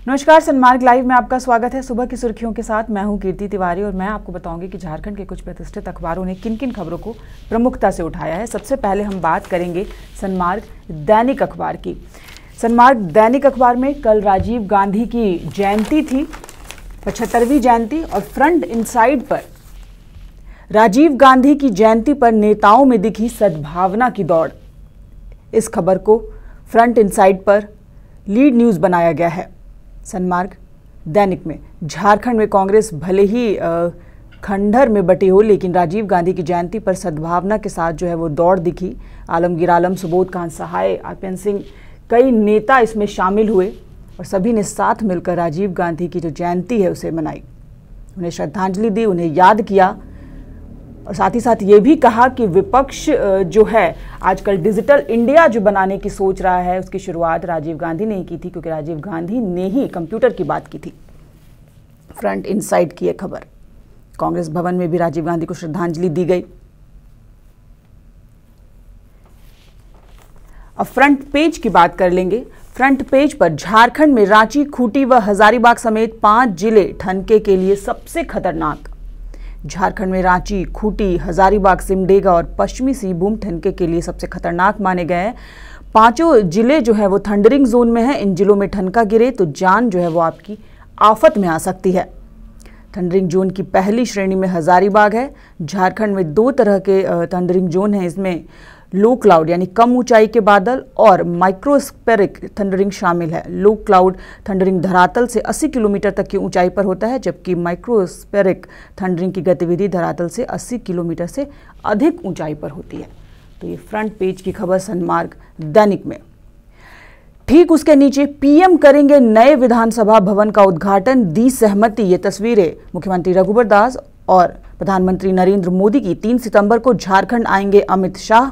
नमस्कार, सन्मार्ग लाइव में आपका स्वागत है। सुबह की सुर्खियों के साथ मैं हूं कीर्ति तिवारी और मैं आपको बताऊंगी कि झारखंड के कुछ प्रतिष्ठित अखबारों ने किन किन खबरों को प्रमुखता से उठाया है। सबसे पहले हम बात करेंगे सन्मार्ग दैनिक अखबार की। सन्मार्ग दैनिक अखबार में कल राजीव गांधी की जयंती थी, 75वीं जयंती, और फ्रंट इनसाइड पर राजीव गांधी की जयंती पर नेताओं में दिखी सद्भावना की दौड़। इस खबर को फ्रंट इनसाइड पर लीड न्यूज बनाया गया है। सन्मार्ग दैनिक में झारखंड में कांग्रेस भले ही खंडहर में बटी हो, लेकिन राजीव गांधी की जयंती पर सद्भावना के साथ जो है वो दौड़ दिखी। आलमगीर आलम, सुबोध खान सहाय, आरपीएन सिंह, कई नेता इसमें शामिल हुए और सभी ने साथ मिलकर राजीव गांधी की जो जयंती है उसे मनाई, उन्हें श्रद्धांजलि दी, उन्हें याद किया और साथ ही साथ ये भी कहा कि विपक्ष जो है आजकल डिजिटल इंडिया जो बनाने की सोच रहा है, उसकी शुरुआत राजीव गांधी ने ही की थी, क्योंकि राजीव गांधी ने ही कंप्यूटर की बात की थी। फ्रंट इनसाइड की एक खबर। कांग्रेस भवन में भी राजीव गांधी को श्रद्धांजलि दी गई। अब फ्रंट पेज की बात कर लेंगे। फ्रंट पेज पर झारखंड में रांची, खूंटी व हजारीबाग समेत 5 जिले ठनके के लिए सबसे खतरनाक। झारखंड में रांची, खूंटी, हजारीबाग, सिमडेगा और पश्चिमी सिंहभूम ठनके के लिए सबसे खतरनाक माने गए हैं। 5 जिले जो है वो थंडरिंग जोन में है। इन जिलों में ठनका गिरे तो जान जो है वो आपकी आफत में आ सकती है। थंडरिंग जोन की पहली श्रेणी में हजारीबाग है। झारखंड में 2 तरह के थंडरिंग जोन हैं। इसमें लो क्लाउड यानी कम ऊंचाई के बादल और माइक्रोस्फेरिक थंडरिंग शामिल है। लो क्लाउड थंडरिंग धरातल से 80 किलोमीटर तक की ऊंचाई पर होता है, जबकि माइक्रोस्फेरिक थंडरिंग की गतिविधि धरातल से 80 किलोमीटर से अधिक ऊंचाई पर होती है। तो ये फ्रंट पेज की खबर सन्मार्ग दैनिक में। ठीक उसके नीचे पीएम करेंगे नए विधानसभा भवन का उद्घाटन, दी सहमति। ये तस्वीरें मुख्यमंत्री रघुवर दास और प्रधानमंत्री नरेंद्र मोदी की। 3 सितंबर को झारखंड आएंगे अमित शाह।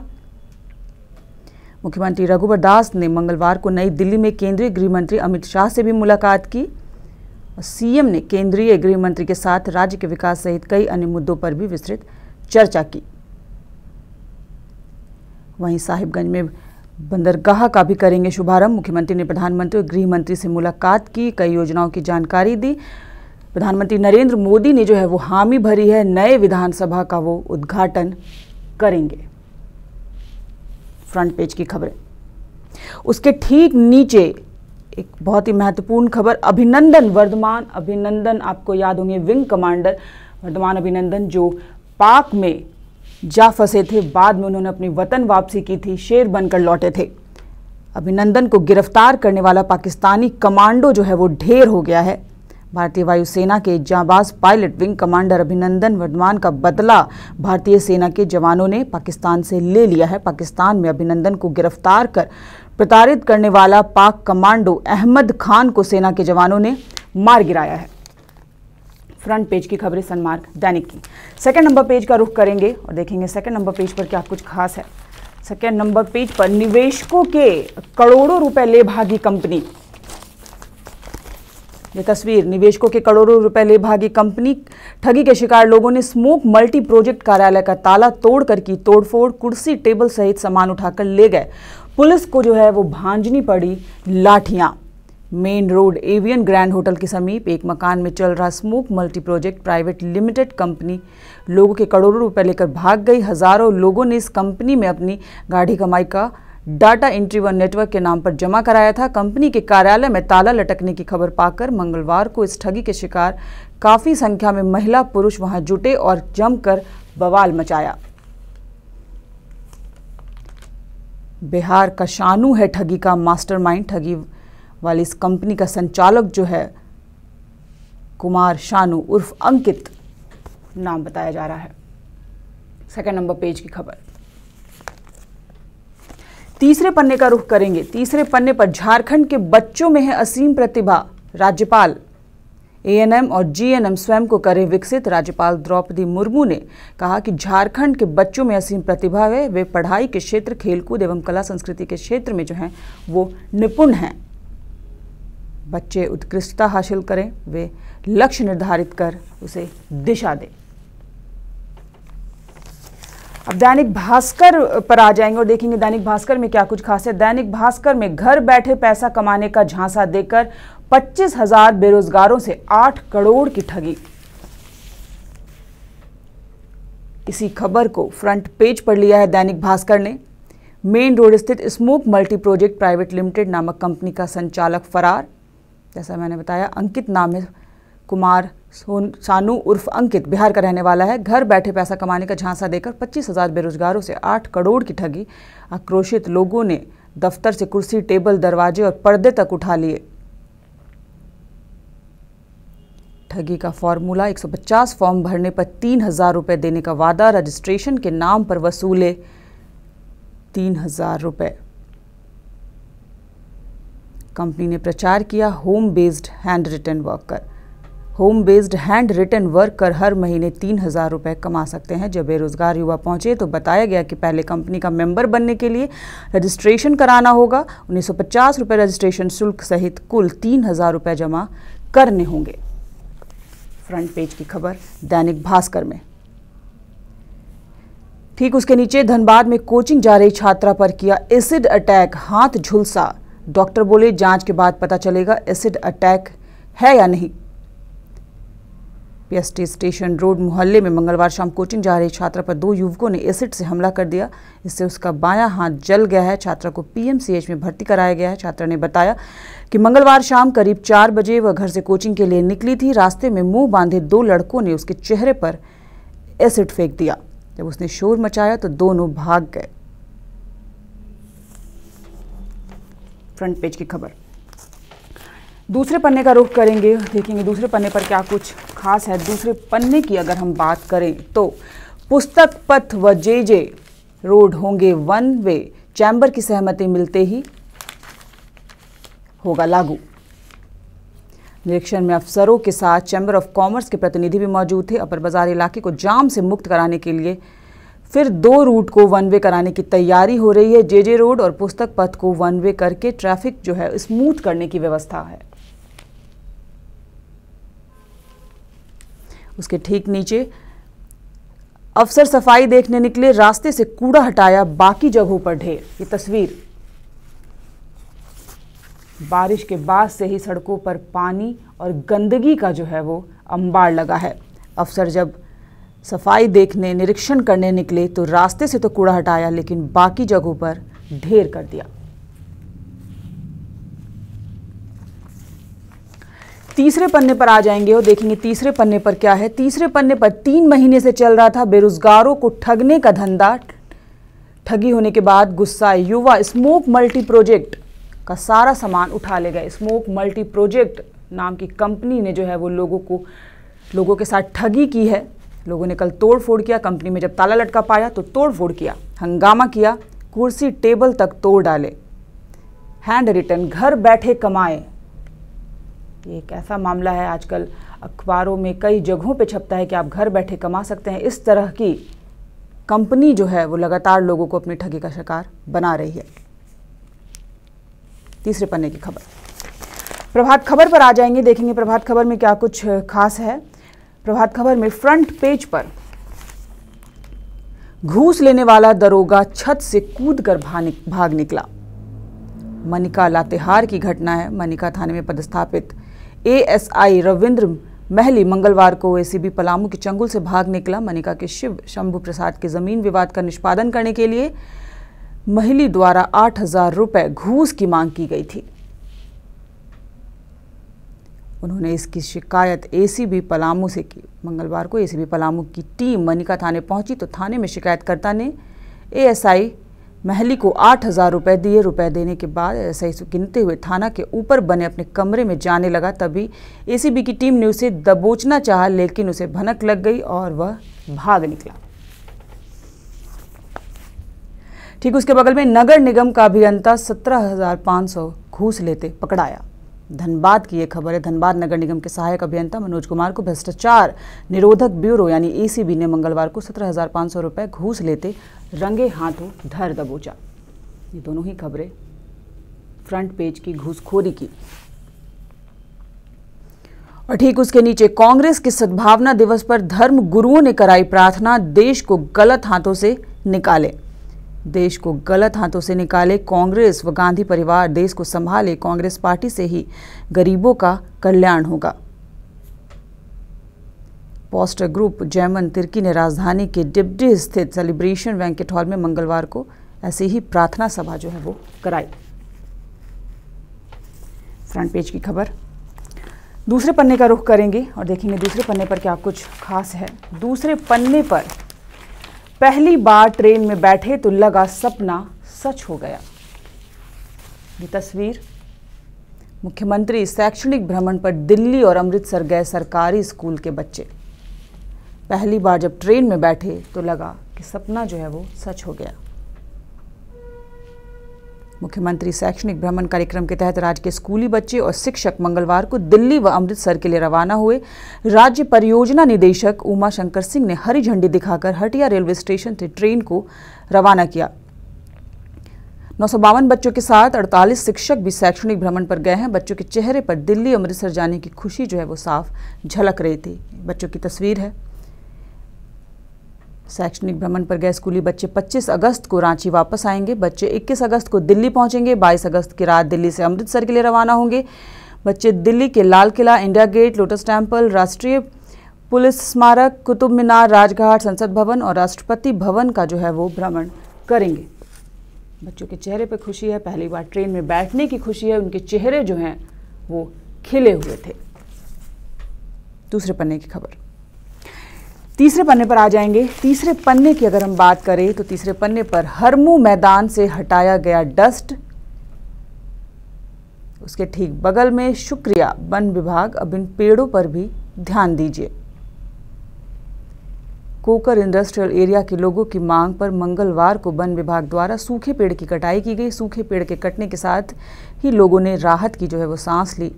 मुख्यमंत्री रघुवर दास ने मंगलवार को नई दिल्ली में केंद्रीय गृह मंत्री अमित शाह से भी मुलाकात की और सीएम ने केंद्रीय गृह मंत्री के साथ राज्य के विकास सहित कई अन्य मुद्दों पर भी विस्तृत चर्चा की। वहीं साहिबगंज में बंदरगाह का भी करेंगे शुभारंभ। मुख्यमंत्री ने प्रधानमंत्री और गृह मंत्री से मुलाकात की, कई योजनाओं की जानकारी दी। प्रधानमंत्री नरेंद्र मोदी ने जो है वो हामी भरी है, नए विधानसभा का वो उद्घाटन करेंगे। फ्रंट पेज की खबरें। उसके ठीक नीचे एक बहुत ही महत्वपूर्ण खबर, अभिनंदन वर्धमान अभिनंदन, आपको याद होंगे विंग कमांडर वर्धमान अभिनंदन जो पाक में जा फंसे थे, बाद में उन्होंने अपनी वतन वापसी की थी, शेर बनकर लौटे थे। अभिनंदन को गिरफ्तार करने वाला पाकिस्तानी कमांडो जो है वो ढेर हो गया है। भारतीय वायुसेना के जांबाज pilot wing commander Abhinandan Varthaman का बदला भारतीय सेना के जवानों ने पाकिस्तान से ले लिया है। पाकिस्तान में अभिनंदन को गिरफ्तार कर प्रताड़ित करने वाला पाक कमांडो अहमद खान को सेना के जवानों ने मार गिराया है। फ्रंट पेज की खबरें सन्मार्ग दैनिक की। सेकंड नंबर पेज का रुख करेंगे और देखेंगे सेकंड नंबर पेज पर क्या कुछ खास है। सेकंड नंबर पेज पर निवेशकों के करोड़ों रुपए ले भागी कंपनी। ये तस्वीर, निवेशकों के करोड़ों रुपए ले भागी कंपनी। ठगी के शिकार लोगों ने स्मोक मल्टी प्रोजेक्ट कार्यालय का ताला तोड़कर की तोड़फोड़, कुर्सी टेबल सहित सामान उठाकर ले गए। पुलिस को जो है वो भांजनी पड़ी लाठियां। Main road Avian grand hotel के समीप एक मकान में चल रहा smoke multi project private limited company लोगों के करोड़ों रुपए लेकर भाग गई। हजारों लोगों ने इस कंपनी में अपनी गाढ़ी कमाई का डाटा एंट्री व नेटवर्क के नाम पर जमा कराया था। कंपनी के कार्यालय में ताला लटकने की खबर पाकर मंगलवार को इस ठगी के शिकार काफी संख्या में महिला पुरुष वहां जुटे और जमकर बवाल मचाया। बिहार का शानू है ठगी का मास्टरमाइंड। ठगी वाली इस कंपनी का संचालक जो है कुमार शानू उर्फ अंकित नाम बताया जा रहा है। सेकंड नंबर पेज की खबर। तीसरे पन्ने का रुख करेंगे। तीसरे पन्ने पर झारखंड के बच्चों में है असीम प्रतिभा, राज्यपाल। एएनएम और जीएनएम स्वयं को करें विकसित। राज्यपाल द्रौपदी मुर्मू ने कहा कि झारखंड के बच्चों में असीम प्रतिभा है। वे पढ़ाई के क्षेत्र, खेलकूद एवं कला संस्कृति के क्षेत्र में जो हैं वो निपुण हैं। बच्चे उत्कृष्टता हासिल करें, वे लक्ष्य निर्धारित कर उसे दिशा दें। अब दैनिक भास्कर पर आ जाएंगे और देखेंगे दैनिक भास्कर में क्या कुछ खास है। दैनिक भास्कर में घर बैठे पैसा कमाने का झांसा देकर 25,000 बेरोजगारों से 8 करोड़ की ठगी। इसी खबर को फ्रंट पेज पर लिया है दैनिक भास्कर ने। मेन रोड स्थित smoke multi project private limited नामक कंपनी का संचालक फरार। जैसा मैंने बताया, अंकित नाम है, कुमार सानू उर्फ अंकित बिहार का रहने वाला है। घर बैठे पैसा कमाने का झांसा देकर 25,000 बेरोजगारों से 8 करोड़ की ठगी। आक्रोशित लोगों ने दफ्तर से कुर्सी, टेबल, दरवाजे और पर्दे तक उठा लिए। ठगी का फॉर्मूला: 150 फॉर्म भरने पर 3,000 रुपये देने का वादा, रजिस्ट्रेशन के नाम पर वसूले 3,000 रुपये। कंपनी ने प्रचार किया home based handwritten worker. Home based handwritten worker हर महीने 3,000 रुपये कमा सकते हैं। जब बेरोजगार युवा पहुंचे तो बताया गया कि पहले कंपनी का मेंबर बनने के लिए रजिस्ट्रेशन कराना होगा। 1,950 रुपये रजिस्ट्रेशन शुल्क सहित कुल 3,000 रुपये जमा करने होंगे। फ्रंट पेज की खबर दैनिक भास्कर में। ठीक उसके नीचे, धनबाद में कोचिंग जा रही छात्रा पर किया एसिड अटैक, हाथ झुलसा। डॉक्टर बोले जांच के बाद पता चलेगा एसिड अटैक है या नहीं। पीएसटी स्टेशन रोड मोहल्ले में मंगलवार शाम कोचिंग जा रही छात्रा पर 2 युवकों ने एसिड से हमला कर दिया। इससे उसका बायां हाथ जल गया है। छात्रा को पीएमसीएच में भर्ती कराया गया है। छात्रा ने बताया कि मंगलवार शाम करीब 4 बजे वह घर से कोचिंग के लिए निकली थी। रास्ते में मुंह बांधे 2 लड़कों ने उसके चेहरे पर एसिड फेंक दिया। जब उसने शोर मचाया तो दोनों भाग गए। फ्रंट पेज की खबर। दूसरे पन्ने का रुख करेंगे, देखेंगे दूसरे पन्ने पर क्या कुछ खास है। दूसरे पन्ने की अगर हम बात करें तो पुस्तक पथ व जे रोड होंगे वन वे, चैम्बर की सहमति मिलते ही होगा लागू। निरीक्षण में अफसरों के साथ चैम्बर ऑफ कॉमर्स के प्रतिनिधि भी मौजूद थे। अपर बाजार इलाके को जाम से मुक्त कराने के लिए फिर 2 रूट को वन वे कराने की तैयारी हो रही है। जे रोड और पुस्तक पथ को वन वे करके ट्रैफिक जो है स्मूथ करने की व्यवस्था है। उसके ठीक नीचे, अफसर सफाई देखने निकले, रास्ते से कूड़ा हटाया, बाकी जगहों पर ढेर। ये तस्वीर, बारिश के बाद से ही सड़कों पर पानी और गंदगी का जो है वो अंबार लगा है। अफसर जब सफाई देखने, निरीक्षण करने निकले तो रास्ते से तो कूड़ा हटाया, लेकिन बाकी जगहों पर ढेर कर दिया। तीसरे पन्ने पर आ जाएंगे और देखेंगे तीसरे पन्ने पर क्या है। तीसरे पन्ने पर 3 महीने से चल रहा था बेरोजगारों को ठगने का धंधा। ठगी होने के बाद गुस्साए युवा स्मोक मल्टी प्रोजेक्ट का सारा सामान उठा ले गए। स्मोक मल्टी प्रोजेक्ट नाम की कंपनी ने जो है वो लोगों के साथ ठगी की है। लोगों ने कल तोड़ फोड़ किया। कंपनी में जब ताला लटका पाया तो तोड़ फोड़ किया, हंगामा किया, कुर्सी टेबल तक तोड़ डाले। हैंड रिटन, घर बैठे कमाए। ये एक ऐसा मामला है, आजकल अखबारों में कई जगहों पे छपता है कि आप घर बैठे कमा सकते हैं। इस तरह की कंपनी जो है वो लगातार लोगों को अपनी ठगी का शिकार बना रही है। तीसरे पन्ने की खबर। प्रभात खबर पर आ जाएंगे, देखेंगे प्रभात खबर में क्या कुछ खास है। प्रभात खबर में फ्रंट पेज पर घूस लेने वाला दरोगा छत से कूदकर भाग निकला। मनिका लातेहार की घटना है। मनिका थाने में पदस्थापित एएसआई रविंद्र महली मंगलवार को एसीबी पलामू के चंगुल से भाग निकला। मनिका के शिव शंभू प्रसाद के जमीन विवाद का निष्पादन करने के लिए महली द्वारा 8,000 रुपए घूस की मांग की गई थी। उन्होंने इसकी शिकायत एसीबी पलामू से की। मंगलवार को एसीबी पलामू की टीम मनिका थाने पहुंची तो थाने में शिकायतकर्ता ने एएसआई महली को 8,000 रुपए दिए। रुपए देने के बाद एएसआई गिनते हुए थाना के ऊपर बने अपने कमरे में जाने लगा। तभी एसीबी की टीम ने उसे दबोचना चाहा, लेकिन उसे भनक लग गई और वह भाग निकला। ठीक उसके बगल में नगर निगम का अभियंता 17,500 घूस लेते पकड़ाया। धनबाद की ये खबर है। धनबाद नगर निगम के सहायक अभियंता मनोज कुमार को भ्रष्टाचार निरोधक ब्यूरो यानी एसीबी ने मंगलवार को 17,500 रुपए घूस लेते रंगे हाथों धर दबोचा। ये दोनों ही खबरें फ्रंट पेज की घूसखोरी की। और ठीक उसके नीचे, कांग्रेस के सद्भावना दिवस पर धर्म गुरुओं ने कराई प्रार्थना, देश को गलत हाथों से निकाले, देश को गलत हाथों से निकाले कांग्रेस व गांधी परिवार, देश को संभाले, कांग्रेस पार्टी से ही गरीबों का कल्याण होगा। पोस्टर ग्रुप जैमन तिर्की ने राजधानी के डिब्डी स्थित सेलिब्रेशन बैंकेट हॉल में मंगलवार को ऐसी ही प्रार्थना सभा जो है वो कराई। फ्रंट पेज की खबर। दूसरे पन्ने का रुख करेंगे और देखेंगे दूसरे पन्ने पर क्या कुछ खास है। दूसरे पन्ने पर पहली बार ट्रेन में बैठे तो लगा सपना सच हो गया। ये तस्वीर, मुख्यमंत्री शैक्षणिक भ्रमण पर दिल्ली और अमृतसर गए सरकारी स्कूल के बच्चे। पहली बार जब ट्रेन में बैठे तो लगा कि सपना जो है वो सच हो गया। मुख्यमंत्री शैक्षणिक भ्रमण कार्यक्रम के तहत राज्य के स्कूली बच्चे और शिक्षक मंगलवार को दिल्ली व अमृतसर के लिए रवाना हुए। राज्य परियोजना निदेशक उमा शंकर सिंह ने हरी झंडी दिखाकर हटिया रेलवे स्टेशन से ट्रेन को रवाना किया। 952 बच्चों के साथ 48 शिक्षक भी शैक्षणिक भ्रमण पर गए हैं। बच्चों के चेहरे पर दिल्ली अमृतसर जाने की खुशी जो है वो साफ झलक रही थी। बच्चों की तस्वीर है। शैक्षणिक भ्रमण पर गए स्कूली बच्चे 25 अगस्त को रांची वापस आएंगे। बच्चे 21 अगस्त को दिल्ली पहुंचेंगे। 22 अगस्त की रात दिल्ली से अमृतसर के लिए रवाना होंगे। बच्चे दिल्ली के Lal Qila, India gate, lotus temple, राष्ट्रीय पुलिस स्मारक, कुतुब मीनार, राजघाट, संसद भवन और राष्ट्रपति भवन का जो है वो भ्रमण करेंगे। बच्चों के चेहरे पर खुशी है, पहली बार ट्रेन में बैठने की खुशी है, उनके चेहरे जो हैं वो खिले हुए थे। दूसरे पन्ने की खबर। तीसरे पन्ने पर आ जाएंगे। तीसरे पन्ने की अगर हम बात करें तो तीसरे पन्ने पर हरमू मैदान से हटाया गया डस्ट, उसके ठीक बगल में शुक्रिया वन विभाग, अब इन पेड़ों पर भी ध्यान दीजिए। कोकर इंडस्ट्रियल एरिया के लोगों की मांग पर मंगलवार को वन विभाग द्वारा सूखे पेड़ की कटाई की गई। सूखे पेड़ के कटने के साथ ही लोगों ने राहत की जो है वो सांस ली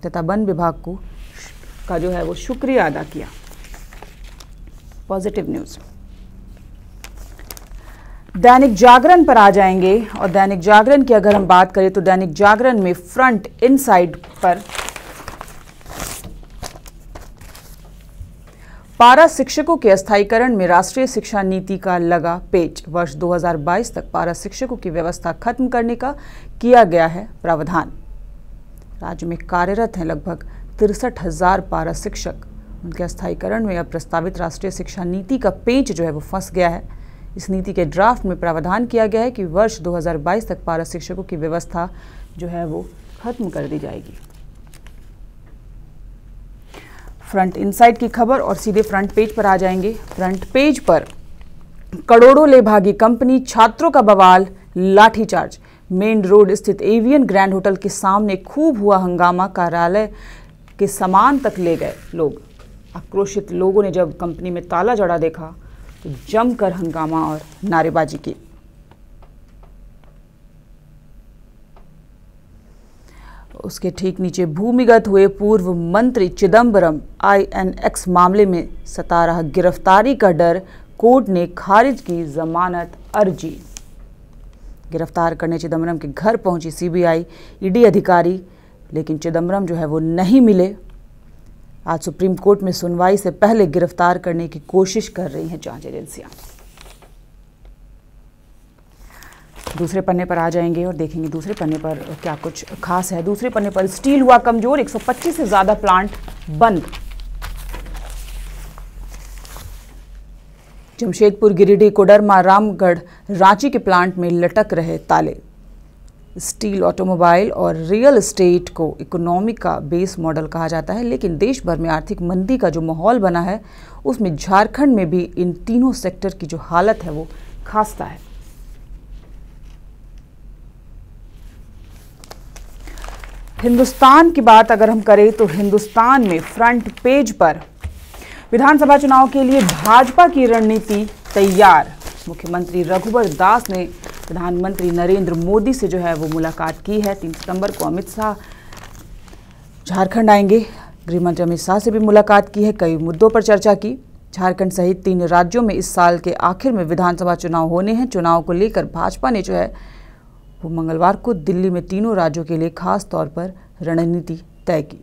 तथा वन विभाग का जो है वो शुक्रिया अदा किया। Positive news. दैनिक जागरण पर आ जाएंगे और दैनिक जागरण की अगर हम बात करें तो दैनिक जागरण में फ्रंट इनसाइड पर पारा शिक्षकों के अस्थायीकरण में राष्ट्रीय शिक्षा नीति का लगा पेच। वर्ष 2022 तक पारा शिक्षकों की व्यवस्था खत्म करने का किया गया है प्रावधान। राज्य में कार्यरत हैं लगभग 63,000 पारा शिक्षक। उनके अस्थायीकरण में अब प्रस्तावित राष्ट्रीय शिक्षा नीति का पेच जो है वो फंस गया है। इस नीति के ड्राफ्ट में प्रावधान किया गया है कि वर्ष 2022 तक पारा शिक्षकों की व्यवस्था जो है वो खत्म कर दी जाएगी। फ्रंट इनसाइड की खबर और सीधे फ्रंट पेज पर आ जाएंगे। फ्रंट पेज पर करोड़ों ले भागी कंपनी, छात्रों का बवाल, लाठीचार्ज। मेन रोड स्थित एवियन ग्रैंड होटल के सामने खूब हुआ हंगामा, कार्यालय के सामान तक ले गए लोग। आक्रोशित लोगों ने जब कंपनी में ताला जड़ा देखा तो जमकर हंगामा और नारेबाजी की। उसके ठीक नीचे भूमिगत हुए पूर्व मंत्री चिदम्बरम, INX मामले में सता रहा गिरफ्तारी का डर, कोर्ट ने खारिज की जमानत अर्जी। गिरफ्तार करने चिदम्बरम के घर पहुंची CBI ED अधिकारी, लेकिन चिदम्बरम जो है वो नहीं मिले। आज सुप्रीम कोर्ट में सुनवाई से पहले गिरफ्तार करने की कोशिश कर रही हैं जांच एजेंसियां। दूसरे पन्ने पर आ जाएंगे और देखेंगे दूसरे पन्ने पर क्या कुछ खास है। दूसरे पन्ने पर स्टील हुआ कमजोर, 125 से ज्यादा प्लांट बंद। जमशेदपुर, गिरिडीह, कोडरमा, रामगढ़, रांची के प्लांट में लटक रहे ताले। स्टील, ऑटोमोबाइल और रियल एस्टेट को इकोनॉमी का बेस मॉडल कहा जाता है, लेकिन देश भर में आर्थिक मंदी का जो माहौल बना है उसमें झारखंड में भी इन तीनों सेक्टर की जो हालत है वो खास्ता है। हिंदुस्तान की बात अगर हम करें तो हिंदुस्तान में फ्रंट पेज पर विधानसभा चुनाव के लिए भाजपा की रणनीति तैयार। मुख्यमंत्री रघुवर दास ने प्रधानमंत्री नरेंद्र मोदी से जो है वो मुलाकात की है। 3 सितंबर को अमित शाह झारखंड आएंगे। गृहमंत्री अमित शाह से भी मुलाकात की है, कई मुद्दों पर चर्चा की। झारखंड सहित 3 राज्यों में इस साल के आखिर में विधानसभा चुनाव होने हैं। चुनाव को लेकर भाजपा ने जो है वो मंगलवार को दिल्ली में तीनों राज्यों के लिए खास तौर पर रणनीति तय की।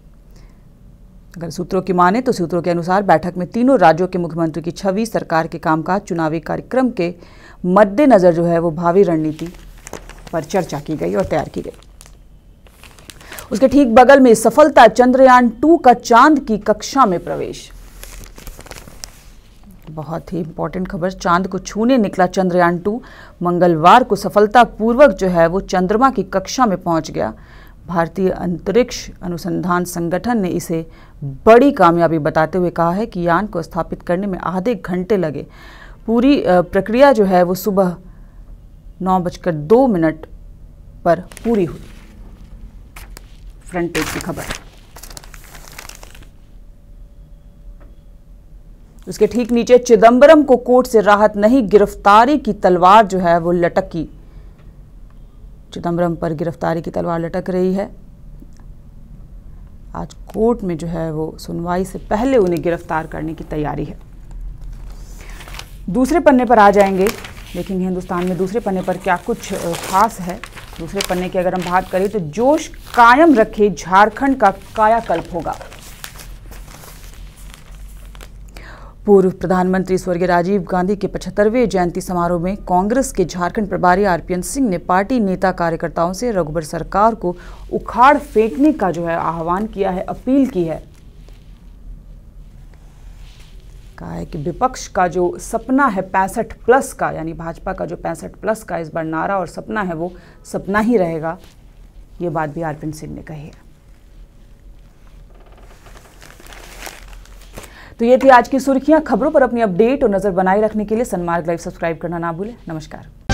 अगर सूत्रों की माने तो सूत्रों के अनुसार बैठक में तीनों राज्यों के मुख्यमंत्री की छवि, सरकार के कामकाज, चुनावी कार्यक्रम के मद्देनजर जो है वो भावी रणनीति पर चर्चा की गई और तैयार की गई। उसके ठीक बगल में सफलता, चंद्रयान-2 का चांद की कक्षा में प्रवेश। बहुत ही इंपॉर्टेंट खबर, चांद को छूने निकला चंद्रयान-2 मंगलवार को सफलतापूर्वक जो है वो चंद्रमा की कक्षा में पहुंच गया। भारतीय अंतरिक्ष अनुसंधान संगठन ने इसे बड़ी कामयाबी बताते हुए कहा है कि यान को स्थापित करने में आधे घंटे लगे। पूरी प्रक्रिया जो है वो सुबह 9:02 पर पूरी हुई। फ्रंट पेज की खबर। उसके ठीक नीचे चिदंबरम को कोर्ट से राहत नहीं, गिरफ्तारी की तलवार जो है वो लटकी। चिदंबरम पर गिरफ्तारी की तलवार लटक रही है। आज कोर्ट में जो है वो सुनवाई से पहले उन्हें गिरफ्तार करने की तैयारी है। दूसरे पन्ने पर आ जाएंगे, देखेंगे हिंदुस्तान में दूसरे पन्ने पर क्या कुछ खास है। दूसरे पन्ने की अगर हम बात करें तो जोश कायम रखे, झारखंड का कायाकल्प होगा। पूर्व प्रधानमंत्री स्वर्गीय राजीव गांधी के 75वें जयंती समारोह में कांग्रेस के झारखंड प्रभारी आरपीएन सिंह ने पार्टी नेता कार्यकर्ताओं से रघुबर सरकार को उखाड़ फेंकने का जो है आह्वान किया है, अपील की है। कहा है कि विपक्ष का जो सपना है 65+ का, यानी भाजपा का जो 65+ का इस बार नारा और सपना है वो सपना ही रहेगा। ये बात भी आरपीएन सिंह ने कही है। तो ये थी आज की सुर्खियां। खबरों पर अपनी अपडेट और नजर बनाए रखने के लिए सनमार्ग लाइव सब्सक्राइब करना ना भूलें। नमस्कार।